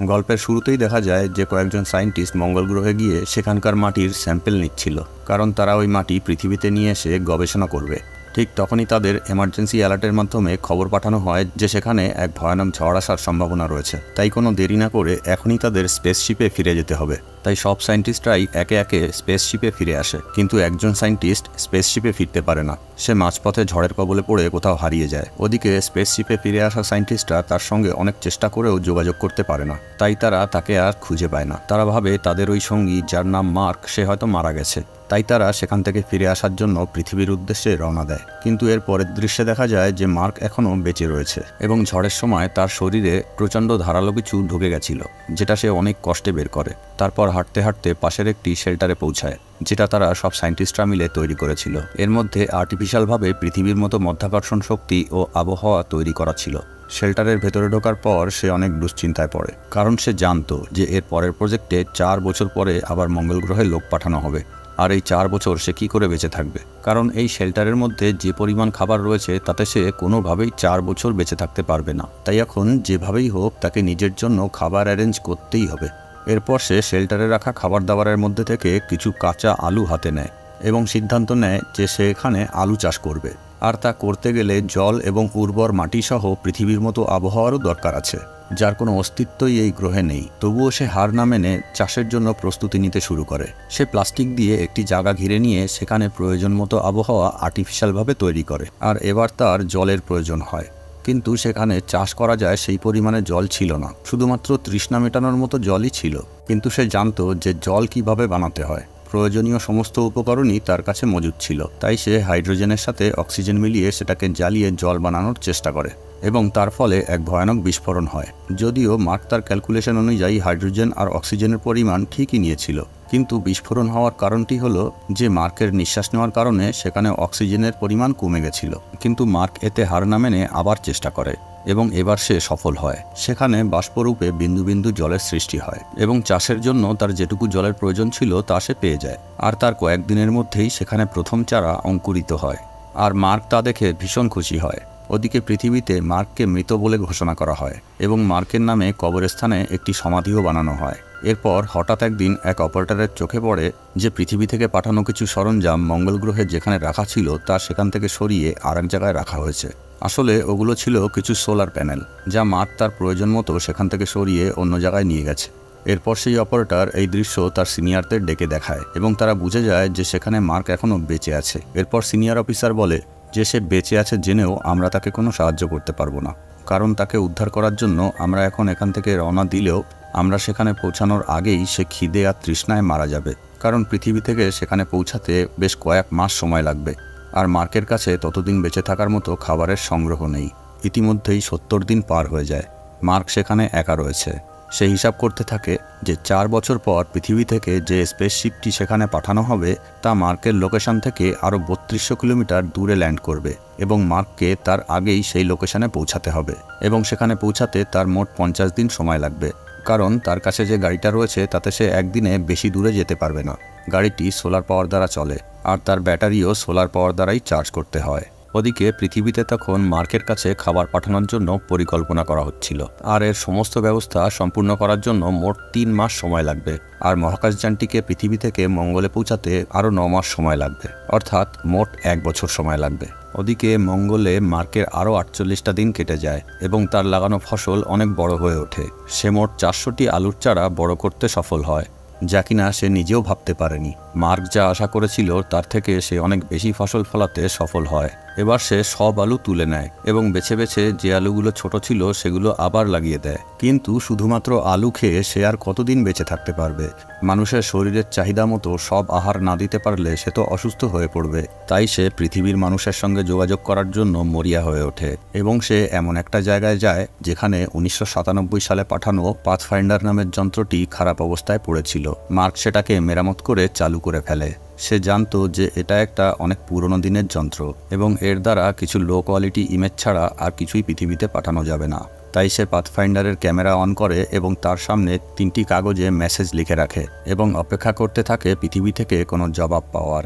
গল্পের শুরুতেই দেখা যায় যে কয়েকজন সায়েন্টিস্ট মঙ্গল গ্রহে গিয়ে সেখানকার মাটির স্যাম্পেল নিচ্ছিল, কারণ তারা ওই মাটি পৃথিবীতে নিয়ে এসে গবেষণা করবে। ঠিক তখনই তাদের এমার্জেন্সি অ্যালার্টের মাধ্যমে খবর পাঠানো হয় যে সেখানে এক ভয়ানক ঝড় আসার সম্ভাবনা রয়েছে। তাই কোনো দেরি না করে এখনই তাদের স্পেসশিপে ফিরে যেতে হবে। তাই সব সায়েন্টিস্টরাই একে একে স্পেসশিপে ফিরে আসে, কিন্তু একজন সায়েন্টিস্ট স্পেসশিপে ফিরতে পারে না। সে মাঝপথে ঝড়ের কবলে পড়ে কোথাও হারিয়ে যায়। ওদিকে স্পেসশিপে ফিরে আসা সায়েন্টিস্টরা তার সঙ্গে অনেক চেষ্টা করেও যোগাযোগ করতে পারে না, তাই তারা তাকে আর খুঁজে পায় না। তারা ভাবে তাদের ওই সঙ্গী, যার নাম মার্ক, সে হয়তো মারা গেছে। তাই তারা সেখান থেকে ফিরে আসার জন্য পৃথিবীর উদ্দেশ্যে রওনা দেয়। কিন্তু এর পরের দৃশ্যে দেখা যায় যে মার্ক এখনও বেঁচে রয়েছে এবং ঝড়ের সময় তার শরীরে প্রচণ্ড ধারালো কিছু ঢুকে গেছিল, যেটা সে অনেক কষ্টে বের করে। তারপর হাঁটতে হাঁটতে পাশের একটি শেল্টারে পৌঁছায়, যেটা তারা সব সায়েন্টিস্টরা মিলে তৈরি করেছিল। এর মধ্যে আর্টিফিশিয়ালভাবে পৃথিবীর মতো মধ্যাকর্ষণ শক্তি ও আবহাওয়া তৈরি করা ছিল। শেল্টারের ভেতরে ঢোকার পর সে অনেক দুশ্চিন্তায় পড়ে, কারণ সে জানতো যে এর পরের প্রজেক্টে 4 বছর পরে আবার মঙ্গল গ্রহে লোক পাঠানো হবে। আর এই 4 বছর সে কি করে বেঁচে থাকবে, কারণ এই শেল্টারের মধ্যে যে পরিমাণ খাবার রয়েছে তাতে সে কোনোভাবেই 4 বছর বেঁচে থাকতে পারবে না। তাই এখন যেভাবেই হোক তাকে নিজের জন্য খাবার অ্যারেঞ্জ করতেই হবে। এরপর সে শেল্টারে রাখা খাবার দাবারের মধ্যে থেকে কিছু কাঁচা আলু হাতে নেয় এবং সিদ্ধান্ত নেয় যে সে এখানে আলু চাষ করবে। আর তা করতে গেলে জল এবং উর্বর মাটি সহ পৃথিবীর মতো আবহাওয়ারও দরকার আছে, যার কোনো অস্তিত্বই এই গ্রহে নেই। তবুও সে হার না মেনে চাষের জন্য প্রস্তুতি নিতে শুরু করে। সে প্লাস্টিক দিয়ে একটি জায়গা ঘিরে নিয়ে সেখানে প্রয়োজন মতো আবহাওয়া আর্টিফিশিয়ালভাবে তৈরি করে। আর এবার তার জলের প্রয়োজন হয়, কিন্তু সেখানে চাষ করা যায় সেই পরিমাণে জল ছিল না, শুধুমাত্র তৃষ্ণা মেটানোর মতো জলই ছিল। কিন্তু সে জানতো যে জল কিভাবে বানাতে হয়। প্রয়োজনীয় সমস্ত উপকরণই তার কাছে মজুদ ছিল। তাই সে হাইড্রোজেনের সাথে অক্সিজেন মিলিয়ে সেটাকে জ্বালিয়ে জল বানানোর চেষ্টা করে এবং তার ফলে এক ভয়ানক বিস্ফোরণ হয়। যদিও মার্ক তার ক্যালকুলেশন অনুযায়ী হাইড্রোজেন আর অক্সিজেনের পরিমাণ ঠিকই নিয়েছিল, কিন্তু বিস্ফোরণ হওয়ার কারণটি হলো যে মার্কের নিঃশ্বাস নেওয়ার কারণে সেখানে অক্সিজেনের পরিমাণ কমে গেছিল। কিন্তু মার্ক এতে হার না মেনে আবার চেষ্টা করে এবং এবার সে সফল হয়। সেখানে বাষ্পরূপে বিন্দু বিন্দু জলের সৃষ্টি হয় এবং চাষের জন্য তার যেটুকু জলের প্রয়োজন ছিল তা সে পেয়ে যায়। আর তার কয়েকদিনের মধ্যেই সেখানে প্রথম চারা অঙ্কুরিত হয়, আর মার্ক তা দেখে ভীষণ খুশি হয়। ওদিকে পৃথিবীতে মার্ককে মৃত বলে ঘোষণা করা হয় এবং মার্কের নামে কবরস্থানে একটি সমাধিও বানানো হয়। এরপর হঠাৎ একদিন এক অপারেটরের চোখে পড়ে যে পৃথিবী থেকে পাঠানো কিছু সরঞ্জাম মঙ্গল গ্রহে যেখানে রাখা ছিল তা সেখান থেকে সরিয়ে আরেক জায়গায় রাখা হয়েছে। আসলে ওগুলো ছিল কিছু সোলার প্যানেল, যা মার্ক তার প্রয়োজন মতো সেখান থেকে সরিয়ে অন্য জায়গায় নিয়ে গেছে। এরপর সেই অপারেটর এই দৃশ্য তার সিনিয়রদের ডেকে দেখায় এবং তারা বুঝে যায় যে সেখানে মার্ক এখনও বেঁচে আছে। এরপর সিনিয়র অফিসার বলে যে সে বেঁচে আছে জেনেও আমরা তাকে কোনো সাহায্য করতে পারবো না, কারণ তাকে উদ্ধার করার জন্য আমরা এখন এখান থেকে রওনা দিলেও আমরা সেখানে পৌঁছানোর আগেই সে খিদে আর তৃষ্ণায় মারা যাবে, কারণ পৃথিবী থেকে সেখানে পৌঁছাতে বেশ কয়েক মাস সময় লাগবে। আর মার্কের কাছে ততদিন বেঁচে থাকার মতো খাবারের সংগ্রহ নেই। ইতিমধ্যেই 70 দিন পার হয়ে যায়। মার্ক সেখানে একা রয়েছে। সে হিসাব করতে থাকে যে 4 বছর পর পৃথিবী থেকে যে স্পেসশিপটি সেখানে পাঠানো হবে তা মার্কের লোকেশন থেকে আরও 3200 কিলোমিটার দূরে ল্যান্ড করবে এবং মার্ককে তার আগেই সেই লোকেশনে পৌঁছাতে হবে এবং সেখানে পৌঁছাতে তার মোট 50 দিন সময় লাগবে, কারণ তার কাছে যে গাড়িটা রয়েছে তাতে সে একদিনে বেশি দূরে যেতে পারবে না। গাড়িটি সোলার পাওয়ার দ্বারা চলে আর তার ব্যাটারিও সোলার পাওয়ার দ্বারাই চার্জ করতে হয়। ওদিকে পৃথিবীতে তখন মার্কের কাছে খাবার পাঠানোর জন্য পরিকল্পনা করা হচ্ছিল, আর এর সমস্ত ব্যবস্থা সম্পূর্ণ করার জন্য মোট 3 মাস সময় লাগবে। আর মহাকাশযানটিকে পৃথিবী থেকে মঙ্গলে পৌঁছাতে আরও 9 মাস সময় লাগবে, অর্থাৎ মোট 1 বছর সময় লাগবে। ওদিকে মঙ্গলে মার্কের আরও 48টা দিন কেটে যায় এবং তার লাগানো ফসল অনেক বড় হয়ে ওঠে। সে মোট 400টি আলুর চারা বড় করতে সফল হয়, যা কিনা সে নিজেও ভাবতে পারেনি। মার্ক যা আশা করেছিল তার থেকে সে অনেক বেশি ফসল ফলাতে সফল হয়। এবার সে সব আলু তুলে নেয় এবং বেছে বেছে যে আলুগুলো ছোট ছিল সেগুলো আবার লাগিয়ে দেয়। কিন্তু শুধুমাত্র আলু খেয়ে সে আর কতদিন বেঁচে থাকতে পারবে? মানুষের শরীরের চাহিদা মতো সব আহার না দিতে পারলে সে তো অসুস্থ হয়ে পড়বে। তাই সে পৃথিবীর মানুষের সঙ্গে যোগাযোগ করার জন্য মরিয়া হয়ে ওঠে এবং সে এমন একটা জায়গায় যায় যেখানে 1997 সালে পাঠানো পাথফাইন্ডার নামের যন্ত্রটি খারাপ অবস্থায় পড়েছিল। মার্ক সেটাকে মেরামত করে চালু করে ফেলে। সে জানতো যে এটা একটা অনেক পুরনো দিনের যন্ত্র এবং এর দ্বারা কিছু লো কোয়ালিটি ইমেজ ছাড়া আর কিছুই পৃথিবীতে পাঠানো যাবে না। তাই সে পাথফাইন্ডারের ক্যামেরা অন করে এবং তার সামনে 3টি কাগজে মেসেজ লিখে রাখে এবং অপেক্ষা করতে থাকে পৃথিবী থেকে কোনো জবাব পাওয়ার।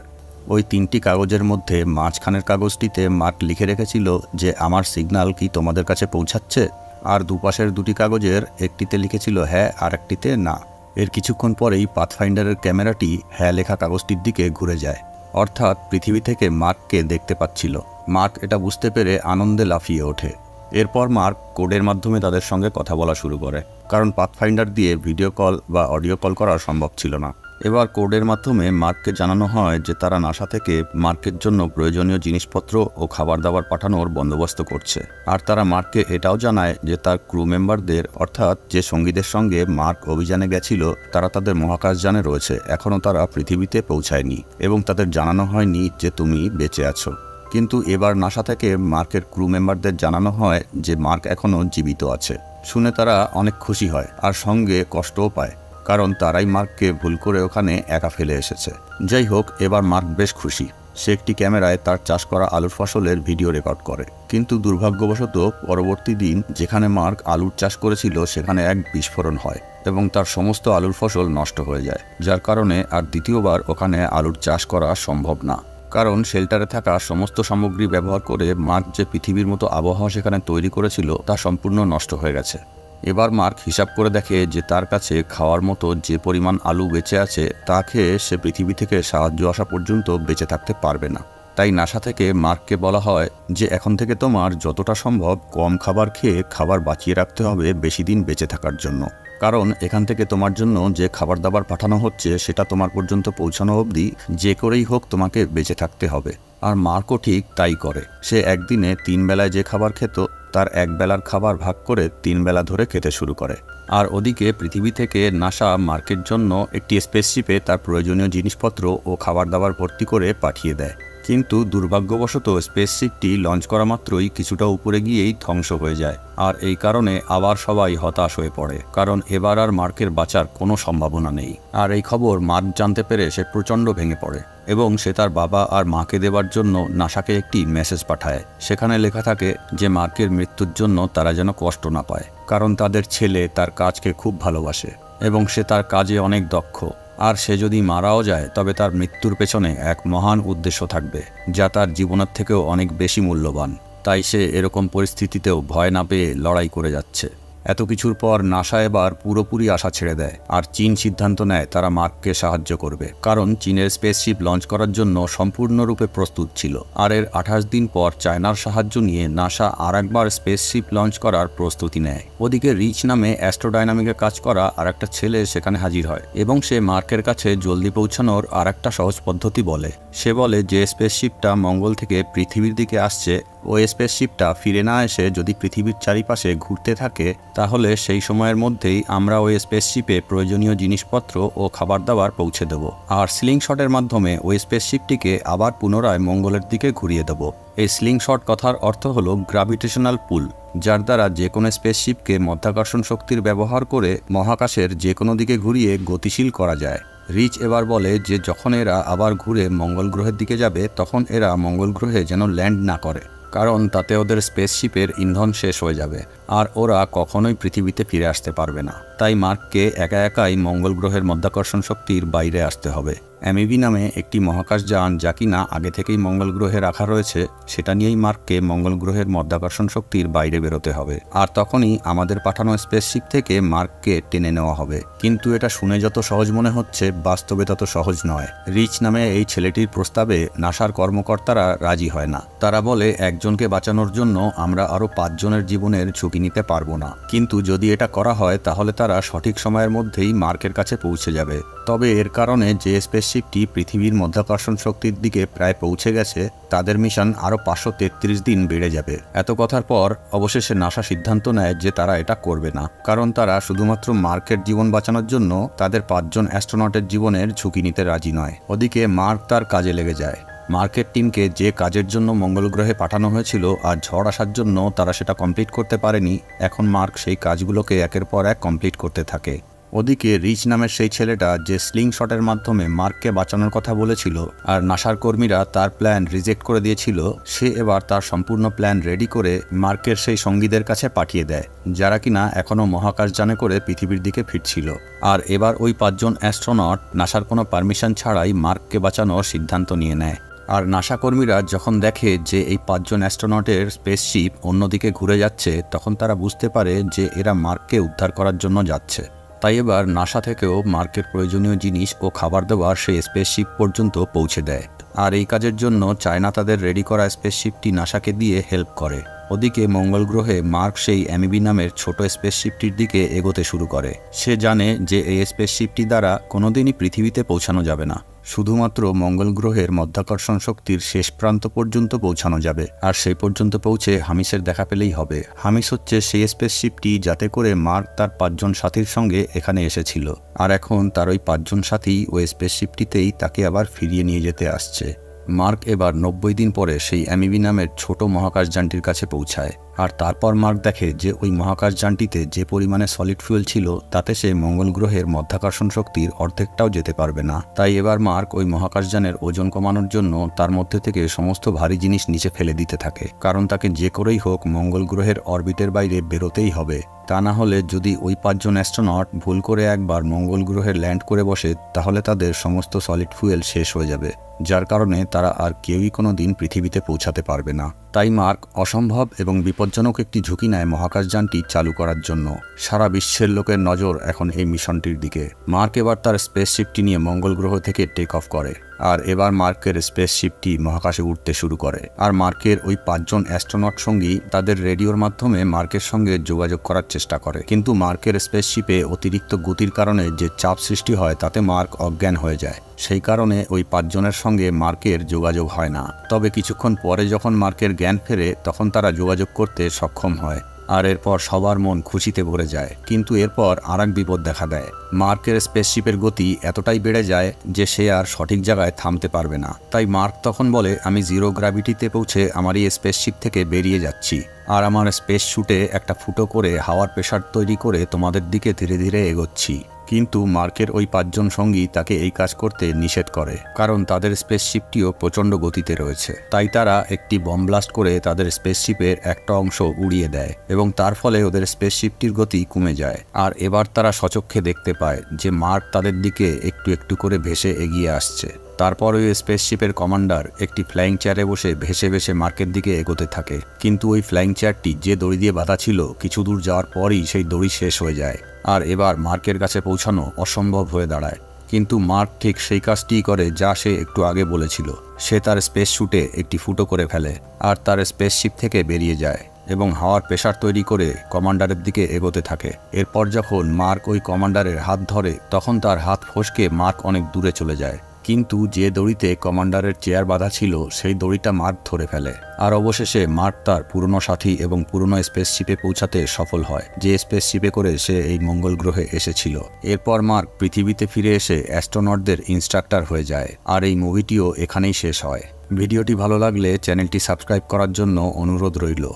ওই 3টি কাগজের মধ্যে মাঝখানের কাগজটিতে মার্ক লিখে রেখেছিল যে আমার সিগন্যাল কি তোমাদের কাছে পৌঁছাচ্ছে? আর দুপাশের দুটি কাগজের একটিতে লিখেছিল হ্যাঁ আর একটিতে না। এর কিছুক্ষণ পরেই পাথফাইন্ডারের ক্যামেরাটি হ্যাঁ লেখা কাগজটির দিকে ঘুরে যায়, অর্থাৎ পৃথিবী থেকে মার্ককে দেখতে পাচ্ছিল। মার্ক এটা বুঝতে পেরে আনন্দে লাফিয়ে ওঠে। এরপর মার্ক কোডের মাধ্যমে তাদের সঙ্গে কথা বলা শুরু করে, কারণ পাথফাইন্ডার দিয়ে ভিডিও কল বা অডিও কল করা সম্ভব ছিল না। এবার কোডের মাধ্যমে মার্ককে জানানো হয় যে তারা নাসা থেকে মার্কের জন্য প্রয়োজনীয় জিনিসপত্র ও খাবার দাবার পাঠানোর বন্দোবস্ত করছে। আর তারা মার্ককে এটাও জানায় যে তার ক্রু মেম্বারদের, অর্থাৎ যে সঙ্গীদের সঙ্গে মার্ক অভিযানে গেছিল, তারা তাদের মহাকাশযানে রয়েছে, এখনও তারা পৃথিবীতে পৌঁছায়নি এবং তাদের জানানো হয়নি যে তুমি বেঁচে আছো। কিন্তু এবার নাসা থেকে মার্কের ক্রু মেম্বারদের জানানো হয় যে মার্ক এখনও জীবিত আছে। শুনে তারা অনেক খুশি হয় আর সঙ্গে কষ্টও পায়, কারণ তারাই মার্ককে ভুল করে ওখানে একা ফেলে এসেছে। যাই হোক, এবার মার্ক বেশ খুশি। সে একটি ক্যামেরায় তার চাষ করা আলুর ফসলের ভিডিও রেকর্ড করে। কিন্তু দুর্ভাগ্যবশত পরবর্তী দিন যেখানে মার্ক আলুর চাষ করেছিল সেখানে এক বিস্ফোরণ হয় এবং তার সমস্ত আলুর ফসল নষ্ট হয়ে যায়, যার কারণে আর দ্বিতীয়বার ওখানে আলুর চাষ করা সম্ভব না। কারণ শেল্টারে থাকা সমস্ত সামগ্রী ব্যবহার করে মার্ক যে পৃথিবীর মতো আবহাওয়া সেখানে তৈরি করেছিল তা সম্পূর্ণ নষ্ট হয়ে গেছে। এবার মার্ক হিসাব করে দেখে যে তার কাছে খাওয়ার মতো যে পরিমাণ আলু বেঁচে আছে তা খেয়ে সে পৃথিবী থেকে সাহায্য আসা পর্যন্ত বেঁচে থাকতে পারবে না। তাই নাসা থেকে মার্ককে বলা হয় যে এখন থেকে তোমার যতটা সম্ভব কম খাবার খেয়ে খাবার বাঁচিয়ে রাখতে হবে বেশি দিন বেঁচে থাকার জন্য, কারণ এখান থেকে তোমার জন্য যে খাবার দাবার পাঠানো হচ্ছে সেটা তোমার পর্যন্ত পৌঁছানো অবধি যে করেই হোক তোমাকে বেঁচে থাকতে হবে। আর মার্কও ঠিক তাই করে। সে একদিনে 3 বেলায় যে খাবার খেত তার 1 বেলার খাবার ভাগ করে 3 বেলা ধরে খেতে শুরু করে। আর ওদিকে পৃথিবী থেকে নাসা মার্কের জন্য একটি স্পেসশিপে তার প্রয়োজনীয় জিনিসপত্র ও খাবার দাবার ভর্তি করে পাঠিয়ে দেয়। কিন্তু দুর্ভাগ্যবশত স্পেসশিপটি লঞ্চ করা মাত্রই কিছুটা উপরে গিয়েই ধ্বংস হয়ে যায়। আর এই কারণে আবার সবাই হতাশ হয়ে পড়ে, কারণ এবার আর মার্কের বাঁচার কোনো সম্ভাবনা নেই। আর এই খবর মার্ক জানতে পেরে সে প্রচণ্ড ভেঙে পড়ে এবং সে তার বাবা আর মাকে দেওয়ার জন্য নাসাকে একটি মেসেজ পাঠায়। সেখানে লেখা থাকে যে মার্কের মৃত্যুর জন্য তারা যেন কষ্ট না পায়, কারণ তাদের ছেলে তার কাজকে খুব ভালোবাসে এবং সে তার কাজে অনেক দক্ষ। আর সে যদি মারাও যায় তবে তার মৃত্যুর পেছনে এক মহান উদ্দেশ্য থাকবে যা তার জীবনের থেকেও অনেক বেশি মূল্যবান। তাই সে এরকম পরিস্থিতিতেও ভয় না পেয়ে লড়াই করে যাচ্ছে। এত কিছুর পর নাসা এবার পুরোপুরি আশা ছেড়ে দেয় আর চীন সিদ্ধান্ত নেয় তারা মার্ককে সাহায্য করবে, কারণ চীনের স্পেসশিপ লঞ্চ করার জন্য সম্পূর্ণরূপে প্রস্তুত ছিল। আর এর 28 দিন পর চায়নার সাহায্য নিয়ে নাসা আর একবার স্পেসশিপ লঞ্চ করার প্রস্তুতি নেয়। ওদিকে রিচ নামে অ্যাস্ট্রোডাইনামিকে কাজ করা আর একটা ছেলে সেখানে হাজির হয় এবং সে মার্কের কাছে জলদি পৌঁছানোর আর একটা সহজ পদ্ধতি বলে। সে বলে যে স্পেসশিপটা মঙ্গল থেকে পৃথিবীর দিকে আসছে, ওই স্পেসশিপটা ফিরে না এসে যদি পৃথিবীর চারিপাশে ঘুরতে থাকে তাহলে সেই সময়ের মধ্যেই আমরা ওই স্পেসশিপে প্রয়োজনীয় জিনিসপত্র ও খাবার দাবার পৌঁছে দেব আর স্লিং শটের মাধ্যমে ওই স্পেসশিপটিকে আবার পুনরায় মঙ্গলের দিকে ঘুরিয়ে দেব। এই স্লিং শট কথার অর্থ হলো গ্র্যাভিটেশনাল পুল, যার দ্বারা যে কোনো স্পেসশিপকে মধ্যাকর্ষণ শক্তির ব্যবহার করে মহাকাশের যে কোনো দিকে ঘুরিয়ে গতিশীল করা যায়। রিচ এবার বলে যে যখন এরা আবার ঘুরে মঙ্গল গ্রহের দিকে যাবে তখন এরা মঙ্গল গ্রহে যেন ল্যান্ড না করে, কারণ তাতে ওদের স্পেসশিপের ইন্ধন শেষ হয়ে যাবে আর ওরা কখনোই পৃথিবীতে ফিরে আসতে পারবে না। তাই মার্ককে একা একাই মঙ্গল গ্রহের মধ্যাকর্ষণ শক্তির বাইরে আসতে হবে। অ্যামিবি নামে একটি মহাকাশযান যা কিনা আগে থেকেই মঙ্গল গ্রহে রাখা রয়েছে, সেটা নিয়েই মার্ককে মঙ্গল গ্রহের মধ্যাকর্ষণ শক্তির বাইরে বেরোতে হবে। আর তখনই আমাদের পাঠানো স্পেসশিপ থেকে মার্ককে টেনে নেওয়া হবে। কিন্তু এটা শুনে যত সহজ মনে হচ্ছে বাস্তবে তত সহজ নয়। রিচ নামে এই ছেলেটির প্রস্তাবে নাসার কর্মকর্তারা রাজি হয় না। তারা বলে একজনকে বাঁচানোর জন্য আমরা আরও 5 জনের জীবনের ঝুঁকি নিতে পারবো না, কিন্তু যদি এটা করা হয় তাহলে তারা সঠিক সময়ের মধ্যেই মার্কের কাছে পৌঁছে যাবে। তবে এর কারণে যে স্পেসশিপটি পৃথিবীর মধ্যাকর্ষণ শক্তির দিকে প্রায় পৌঁছে গেছে তাদের মিশন আরও 533 দিন বেড়ে যাবে। এত কথার পর অবশেষে নাসা সিদ্ধান্ত নেয় যে তারা এটা করবে না, কারণ তারা শুধুমাত্র মার্কের জীবন বাঁচানোর জন্য তাদের 5 জন অ্যাস্ট্রোনটের জীবনের ঝুঁকি নিতে রাজি নয়। ওদিকে মার্ক তার কাজে লেগে যায়। মার্কের টিমকে যে কাজের জন্য মঙ্গল গ্রহে পাঠানো হয়েছিল আর ঝড় আসার জন্য তারা সেটা কমপ্লিট করতে পারেনি, এখন মার্ক সেই কাজগুলোকে একের পর এক কমপ্লিট করতে থাকে। ওদিকে রিচ নামের সেই ছেলেটা যে স্লিং শটের মাধ্যমে মার্ককে বাঁচানোর কথা বলেছিল আর নাসার কর্মীরা তার প্ল্যান রিজেক্ট করে দিয়েছিল, সে এবার তার সম্পূর্ণ প্ল্যান রেডি করে মার্কের সেই সঙ্গীদের কাছে পাঠিয়ে দেয় যারা কিনা এখনও মহাকাশযানে করে পৃথিবীর দিকে ফিরছিল। আর এবার ওই 5 জন অ্যাস্ট্রোনট নাসার কোনো পারমিশন ছাড়াই মার্ককে বাঁচানোর সিদ্ধান্ত নিয়ে নেয়। আর নাসা কর্মীরা যখন দেখে যে এই 5 জন অ্যাস্ট্রোনটের স্পেসশিপ অন্যদিকে ঘুরে যাচ্ছে, তখন তারা বুঝতে পারে যে এরা মার্ককে উদ্ধার করার জন্য যাচ্ছে। তাই এবার নাসা থেকেও মার্কের প্রয়োজনীয় জিনিস ও খাবার দেওয়ার সেই স্পেসশিপ পর্যন্ত পৌঁছে দেয়। আর এই কাজের জন্য চায়না তাদের রেডি করা স্পেসশিপটি নাসাকে দিয়ে হেল্প করে। ওদিকে মঙ্গল গ্রহে মার্ক সেই অ্যামিবি নামের ছোট স্পেসশিপটির দিকে এগোতে শুরু করে। সে জানে যে এই স্পেসশিপটি দ্বারা কোনোদিনই পৃথিবীতে পৌঁছানো যাবে না, শুধুমাত্র মঙ্গল গ্রহের মধ্যাকর্ষণ শক্তির শেষ প্রান্ত পর্যন্ত পৌঁছানো যাবে। আর সেই পর্যন্ত পৌঁছে হামিসের দেখা পেলেই হবে। হামিস হচ্ছে সেই স্পেসশিপটি যাতে করে মার্ক তার 5 জন সাথীর সঙ্গে এখানে এসেছিল, আর এখন তার ওই 5 জন সাথী ওই স্পেসশিপটিতেই তাকে আবার ফিরিয়ে নিয়ে যেতে আসছে। মার্ক এবার 90 দিন পরে সেই অ্যামিবি নামের ছোট মহাকাশযানটির কাছে পৌঁছায়। আর তারপর মার্ক দেখে যে ওই মহাকাশযানটিতে যে পরিমাণে সলিড ফুয়েল ছিল তাতে সে মঙ্গল গ্রহের মধ্যাকর্ষণ শক্তির অর্ধেকটাও যেতে পারবে না। তাই এবার মার্ক ওই মহাকাশযানের ওজন কমানোর জন্য তার মধ্যে থেকে সমস্ত ভারী জিনিস নিচে ফেলে দিতে থাকে, কারণ তাকে যে করেই হোক মঙ্গল গ্রহের অরবিটের বাইরে বেরোতেই হবে। তা না হলে যদি ওই 5 জন অ্যাস্ট্রোনট ভুল করে একবার মঙ্গল গ্রহে ল্যান্ড করে বসে, তাহলে তাদের সমস্ত সলিড ফুয়েল শেষ হয়ে যাবে, যার কারণে তারা আর কেউই কোনো দিন পৃথিবীতে পৌঁছাতে পারবে না। তাই মার্ক অসম্ভব এবং বিপজ্জনক একটি ঝুঁকি নেয় মহাকাশযানটি চালু করার জন্য। সারা বিশ্বের লোকের নজর এখন এই মিশনটির দিকে। মার্ক এবার তার স্পেসশিপটি নিয়ে মঙ্গল গ্রহ থেকে টেক অফ করে। আর এবার মার্কের স্পেসশিপটি মহাকাশে উঠতে শুরু করে। আর মার্কের ওই 5 জন অ্যাস্ট্রোনট সঙ্গী তাদের রেডিওর মাধ্যমে মার্কের সঙ্গে যোগাযোগ করার চেষ্টা করে, কিন্তু মার্কের স্পেসশিপে অতিরিক্ত গতির কারণে যে চাপ সৃষ্টি হয় তাতে মার্ক অজ্ঞান হয়ে যায়। সেই কারণে ওই 5 জনের সঙ্গে মার্কের যোগাযোগ হয় না। তবে কিছুক্ষণ পরে যখন মার্কের জ্ঞান ফেরে তখন তারা যোগাযোগ করতে সক্ষম হয়। আর এরপর সবার মন খুশিতে ভরে যায়। কিন্তু এরপর আরেক বিপদ দেখা দেয়। মার্কের স্পেসশিপের গতি এতটাই বেড়ে যায় যে সে আর সঠিক জায়গায় থামতে পারবে না। তাই মার্ক তখন বলে, আমি জিরো গ্র্যাভিটিতে পৌঁছে আমার এই স্পেসশিপ থেকে বেরিয়ে যাচ্ছি, আর আমার স্পেস শুটে একটা ফুটো করে হাওয়ার প্রেসার তৈরি করে তোমাদের দিকে ধীরে ধীরে এগোচ্ছি। কিন্তু মার্কের ওই 5 জন সঙ্গী তাকে এই কাজ করতে নিষেধ করে, কারণ তাদের স্পেসশিপটিও প্রচণ্ড গতিতে রয়েছে। তাই তারা একটি বম ব্লাস্ট করে তাদের স্পেসশিপের একটা অংশ উড়িয়ে দেয় এবং তার ফলে ওদের স্পেসশিপটির গতি কমে যায়। আর এবার তারা সচক্ষে দেখতে পায় যে মার্ক তাদের দিকে একটু একটু করে ভেসে এগিয়ে আসছে। তারপর ওই স্পেসশিপের কমান্ডার একটি ফ্লাইং চেয়ারে বসে ভেসে ভেসে মার্কের দিকে এগোতে থাকে। কিন্তু ওই ফ্লাইং চেয়ারটি যে দড়ি দিয়ে বাঁধা ছিল, কিছু দূর যাওয়ার পরই সেই দড়ি শেষ হয়ে যায়। আর এবার মার্কের কাছে পৌঁছানো অসম্ভব হয়ে দাঁড়ায়। কিন্তু মার্ক ঠিক সেই কাজটিই করে যা সে একটু আগে বলেছিল। সে তার স্পেস শুটে একটি ফুটো করে ফেলে আর তার স্পেসশিপ থেকে বেরিয়ে যায় এবং হাওয়ার প্রেসার তৈরি করে কমান্ডারের দিকে এগোতে থাকে। এরপর যখন মার্ক ওই কমান্ডারের হাত ধরে তখন তার হাত ফসকে মার্ক অনেক দূরে চলে যায়। কিন্তু যে দড়িতে কমান্ডারের চেয়ার বাঁধা ছিল সেই দড়িটা মার্ক ধরে ফেলে। আর অবশেষে মার্ক তার পুরনো সাথী এবং পুরনো স্পেসশিপে পৌঁছাতে সফল হয়, যে স্পেসশিপে করে সে এই মঙ্গল গ্রহে এসেছিল। এরপর মার্ক পৃথিবীতে ফিরে এসে অ্যাস্ট্রোনটদের ইনস্ট্রাক্টর হয়ে যায়। আর এই মুভিটিও এখানেই শেষ হয়। ভিডিওটি ভালো লাগলে চ্যানেলটি সাবস্ক্রাইব করার জন্য অনুরোধ রইল।